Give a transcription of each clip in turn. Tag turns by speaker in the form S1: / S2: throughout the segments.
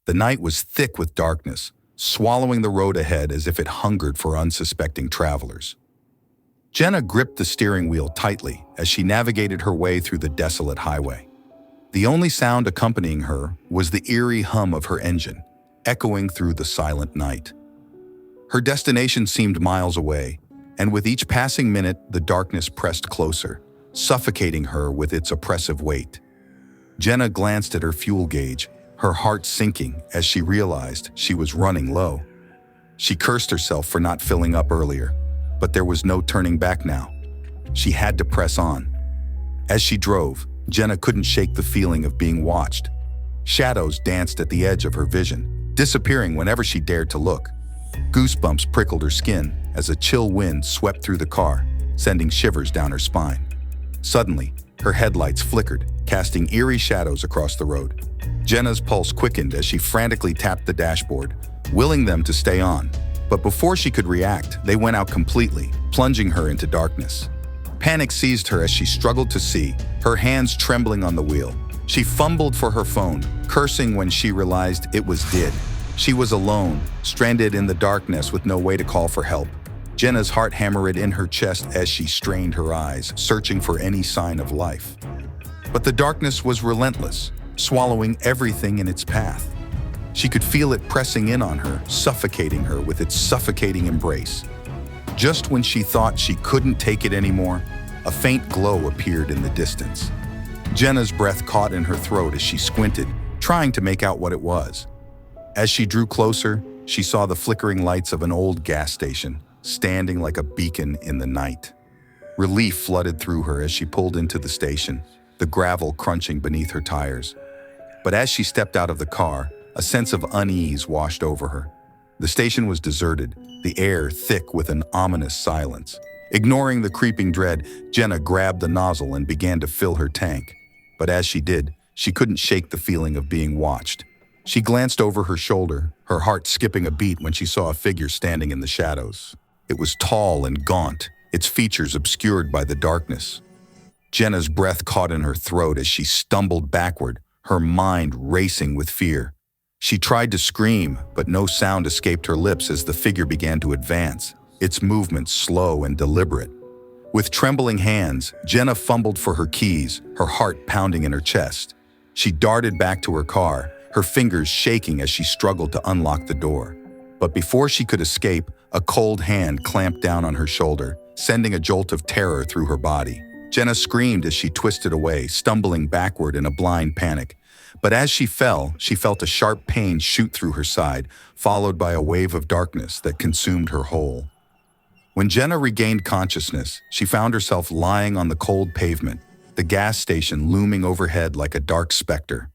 S1: The night was thick with darkness, swallowing the road ahead as if it hungered for unsuspecting travelers. Jenna gripped the steering wheel tightly as she navigated her way through the desolate highway. The only sound accompanying her was the eerie hum of her engine, echoing through the silent night. Her destination seemed miles away, and with each passing minute, the darkness pressed closer, suffocating her with its oppressive weight. Jenna glanced at her fuel gauge, her heart sinking as she realized she was running low. She cursed herself for not filling up earlier, but there was no turning back now. She had to press on. As she drove, Jenna couldn't shake the feeling of being watched. Shadows danced at the edge of her vision, disappearing whenever she dared to look. Goosebumps prickled her skin as a chill wind swept through the car, sending shivers down her spine. Suddenly, her headlights flickered, casting eerie shadows across the road. Jenna's pulse quickened as she frantically tapped the dashboard, willing them to stay on. But before she could react, they went out completely, plunging her into darkness. Panic seized her as she struggled to see, her hands trembling on the wheel. She fumbled for her phone, cursing when she realized it was dead. She was alone, stranded in the darkness with no way to call for help. Jenna's heart hammered in her chest as she strained her eyes, searching for any sign of life. But the darkness was relentless, swallowing everything in its path. She could feel it pressing in on her, suffocating her with its suffocating embrace. Just when she thought she couldn't take it anymore, a faint glow appeared in the distance. Jenna's breath caught in her throat as she squinted, trying to make out what it was. As she drew closer, she saw the flickering lights of an old gas station, standing like a beacon in the night. Relief flooded through her as she pulled into the station, the gravel crunching beneath her tires. But as she stepped out of the car, a sense of unease washed over her. The station was deserted, the air thick with an ominous silence. Ignoring the creeping dread, Jenna grabbed the nozzle and began to fill her tank. But as she did, she couldn't shake the feeling of being watched. She glanced over her shoulder, her heart skipping a beat when she saw a figure standing in the shadows. It was tall and gaunt, its features obscured by the darkness. Jenna's breath caught in her throat as she stumbled backward, her mind racing with fear. She tried to scream, but no sound escaped her lips as the figure began to advance, its movements slow and deliberate. With trembling hands, Jenna fumbled for her keys, her heart pounding in her chest. She darted back to her car, her fingers shaking as she struggled to unlock the door. But before she could escape, a cold hand clamped down on her shoulder, sending a jolt of terror through her body. Jenna screamed as she twisted away, stumbling backward in a blind panic. But as she fell, she felt a sharp pain shoot through her side, followed by a wave of darkness that consumed her whole. When Jenna regained consciousness, she found herself lying on the cold pavement, the gas station looming overhead like a dark specter.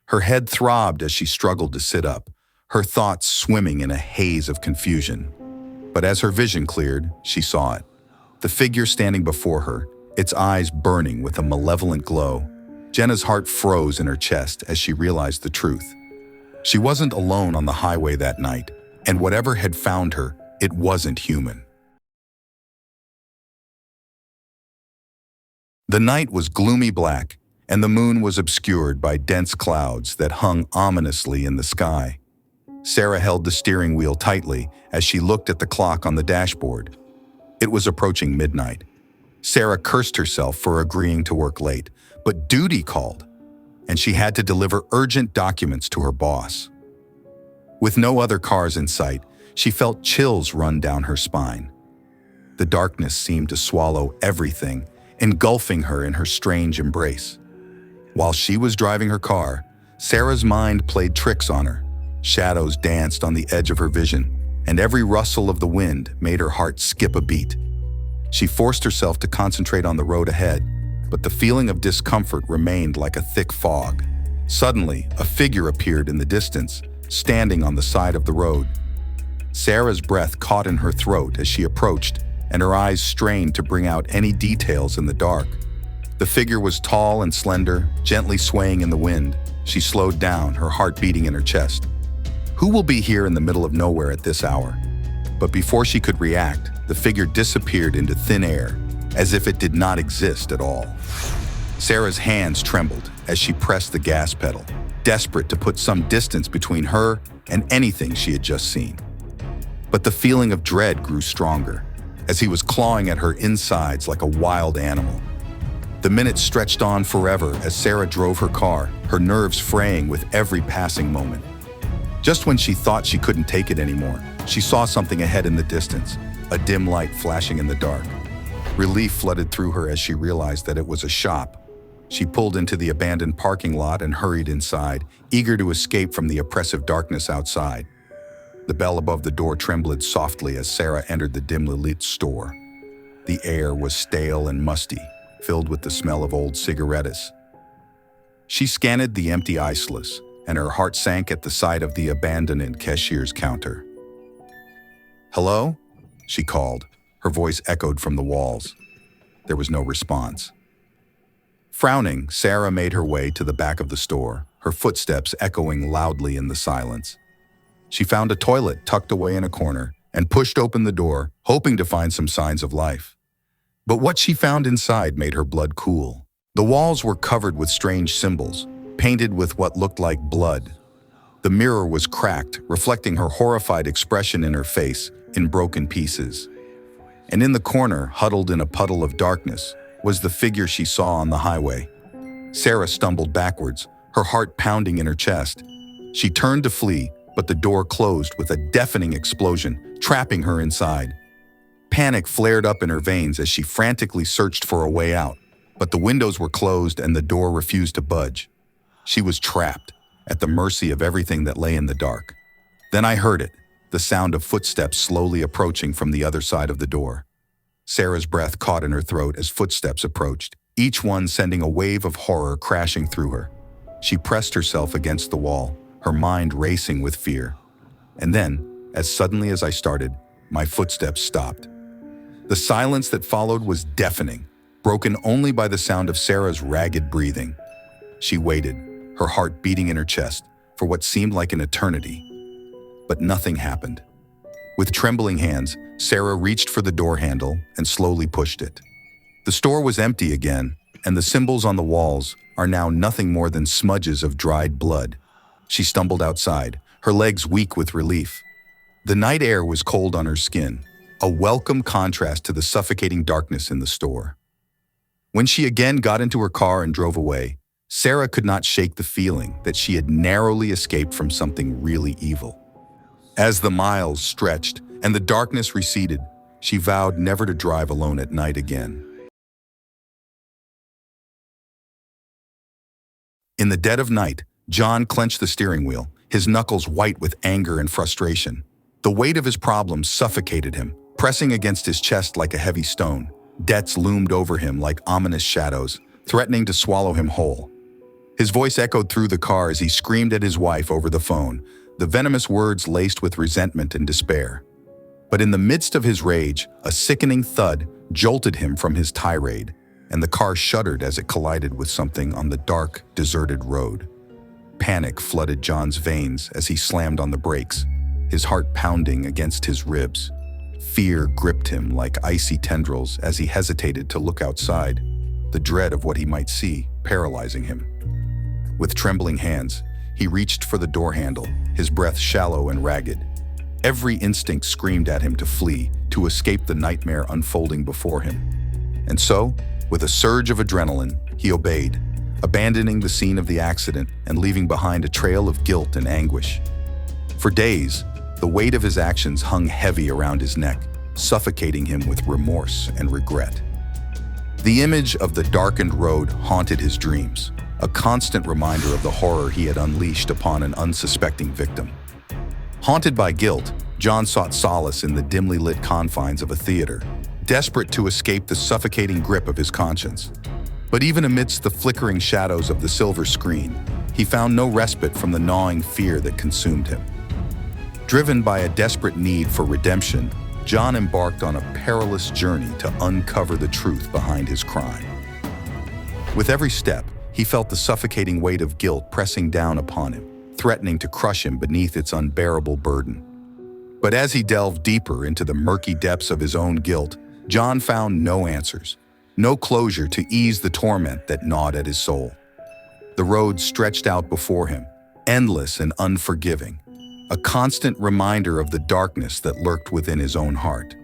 S1: Her head throbbed as she struggled to sit up, her thoughts swimming in a haze of confusion. But as her vision cleared, she saw it. The figure standing before her, its eyes burning with a malevolent glow. Jenna's heart froze in her chest as she realized the truth. She wasn't alone on the highway that night, and whatever had found her, it wasn't human. The night was gloomy black, and the moon was obscured by dense clouds that hung ominously in the sky. Sarah held the steering wheel tightly as she looked at the clock on the dashboard. It was approaching midnight. Sarah cursed herself for agreeing to work late, but duty called, and she had to deliver urgent documents to her boss. With no other cars in sight, she felt chills run down her spine. The darkness seemed to swallow everything, engulfing her in her strange embrace. While she was driving her car, Sarah's mind played tricks on her. Shadows danced on the edge of her vision, and every rustle of the wind made her heart skip a beat. She forced herself to concentrate on the road ahead, but the feeling of discomfort remained like a thick fog. Suddenly, a figure appeared in the distance, standing on the side of the road. Sarah's breath caught in her throat as she approached, and her eyes strained to bring out any details in the dark. The figure was tall and slender, gently swaying in the wind. She slowed down, her heart beating in her chest. Who will be here in the middle of nowhere at this hour? But before she could react, the figure disappeared into thin air, as if it did not exist at all. Sarah's hands trembled as she pressed the gas pedal. desperate to put some distance between her and anything she had just seen. But the feeling of dread grew stronger, as he was clawing at her insides like a wild animal. The minutes stretched on forever as Sarah drove her car, her nerves fraying with every passing moment. Just when she thought she couldn't take it anymore, she saw something ahead in the distance, a dim light flashing in the dark. Relief flooded through her as she realized that it was a shop. She pulled into the abandoned parking lot and hurried inside, eager to escape from the oppressive darkness outside. The bell above the door trembled softly as Sarah entered the dimly lit store. The air was stale and musty, filled with the smell of old cigarettes. She scanned the empty isolates, and her heart sank at the sight of the abandoned cashier's counter. "Hello?" she called. Her voice echoed from the walls. There was no response. Frowning, Sarah made her way to the back of the store, her footsteps echoing loudly in the silence. She found a toilet tucked away in a corner and pushed open the door, hoping to find some signs of life. But what she found inside made her blood cool. The walls were covered with strange symbols, painted with what looked like blood. The mirror was cracked, reflecting her horrified expression in her face in broken pieces. And in the corner, huddled in a puddle of darkness, was the figure she saw on the highway. Sarah stumbled backwards, her heart pounding in her chest. She turned to flee, but the door closed with a deafening explosion, trapping her inside. Panic flared up in her veins as she frantically searched for a way out, but the windows were closed and the door refused to budge. She was trapped, at the mercy of everything that lay in the dark. Then I heard it, the sound of footsteps slowly approaching from the other side of the door. Sarah's breath caught in her throat as footsteps approached, each one sending a wave of horror crashing through her. She pressed herself against the wall, her mind racing with fear. And then, as suddenly as I started, my footsteps stopped. The silence that followed was deafening, broken only by the sound of Sarah's ragged breathing. She waited, her heart beating in her chest, for what seemed like an eternity. But nothing happened. With trembling hands, Sarah reached for the door handle and slowly pushed it. The store was empty again, and the symbols on the walls are now nothing more than smudges of dried blood. She stumbled outside, her legs weak with relief. The night air was cold on her skin, a welcome contrast to the suffocating darkness in the store. When she again got into her car and drove away, Sarah could not shake the feeling that she had narrowly escaped from something really evil. As the miles stretched and the darkness receded, she vowed never to drive alone at night again. In the dead of night, John clenched the steering wheel, his knuckles white with anger and frustration. The weight of his problems suffocated him, pressing against his chest like a heavy stone. Debts loomed over him like ominous shadows, threatening to swallow him whole. His voice echoed through the car as he screamed at his wife over the phone, the venomous words laced with resentment and despair. But in the midst of his rage, a sickening thud jolted him from his tirade, and the car shuddered as it collided with something on the dark, deserted road. Panic flooded John's veins as he slammed on the brakes, his heart pounding against his ribs. Fear gripped him like icy tendrils as he hesitated to look outside, the dread of what he might see paralyzing him. With trembling hands, he reached for the door handle, his breath shallow and ragged. Every instinct screamed at him to flee, to escape the nightmare unfolding before him. And so, with a surge of adrenaline, he obeyed, abandoning the scene of the accident and leaving behind a trail of guilt and anguish. For days, the weight of his actions hung heavy around his neck, suffocating him with remorse and regret. The image of the darkened road haunted his dreams, a constant reminder of the horror he had unleashed upon an unsuspecting victim. Haunted by guilt, John sought solace in the dimly lit confines of a theater, desperate to escape the suffocating grip of his conscience. But even amidst the flickering shadows of the silver screen, he found no respite from the gnawing fear that consumed him. Driven by a desperate need for redemption, John embarked on a perilous journey to uncover the truth behind his crime. With every step, he felt the suffocating weight of guilt pressing down upon him, threatening to crush him beneath its unbearable burden. But as he delved deeper into the murky depths of his own guilt, John found no answers, no closure to ease the torment that gnawed at his soul. The road stretched out before him, endless and unforgiving, a constant reminder of the darkness that lurked within his own heart.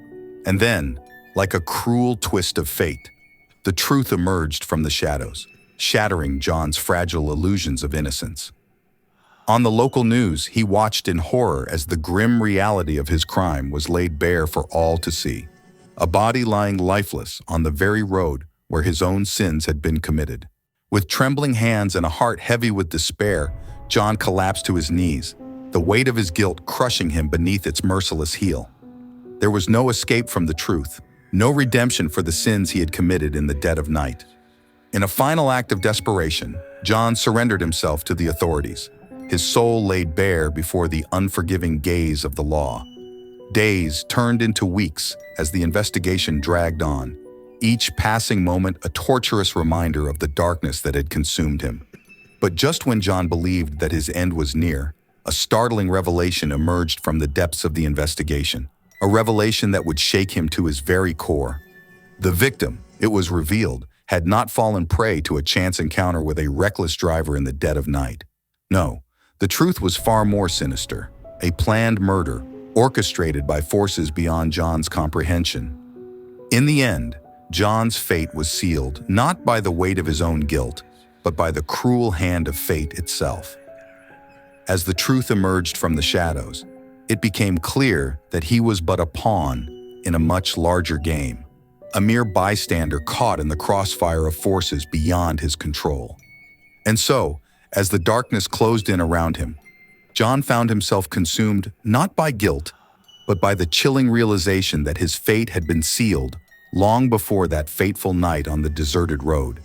S1: And then, like a cruel twist of fate, the truth emerged from the shadows, shattering John's fragile illusions of innocence. On the local news, he watched in horror as the grim reality of his crime was laid bare for all to see. A body lying lifeless on the very road where his own sins had been committed. With trembling hands and a heart heavy with despair, John collapsed to his knees, the weight of his guilt crushing him beneath its merciless heel. There was no escape from the truth, no redemption for the sins he had committed in the dead of night. In a final act of desperation, John surrendered himself to the authorities, his soul laid bare before the unforgiving gaze of the law. Days turned into weeks as the investigation dragged on, each passing moment a torturous reminder of the darkness that had consumed him. But just when John believed that his end was near, a startling revelation emerged from the depths of the investigation, a revelation that would shake him to his very core. The victim, it was revealed, had not fallen prey to a chance encounter with a reckless driver in the dead of night. No, the truth was far more sinister, a planned murder, orchestrated by forces beyond John's comprehension. In the end, John's fate was sealed not by the weight of his own guilt, but by the cruel hand of fate itself. As the truth emerged from the shadows, it became clear that he was but a pawn in a much larger game, a mere bystander caught in the crossfire of forces beyond his control. And so, as the darkness closed in around him, John found himself consumed not by guilt, but by the chilling realization that his fate had been sealed long before that fateful night on the deserted road.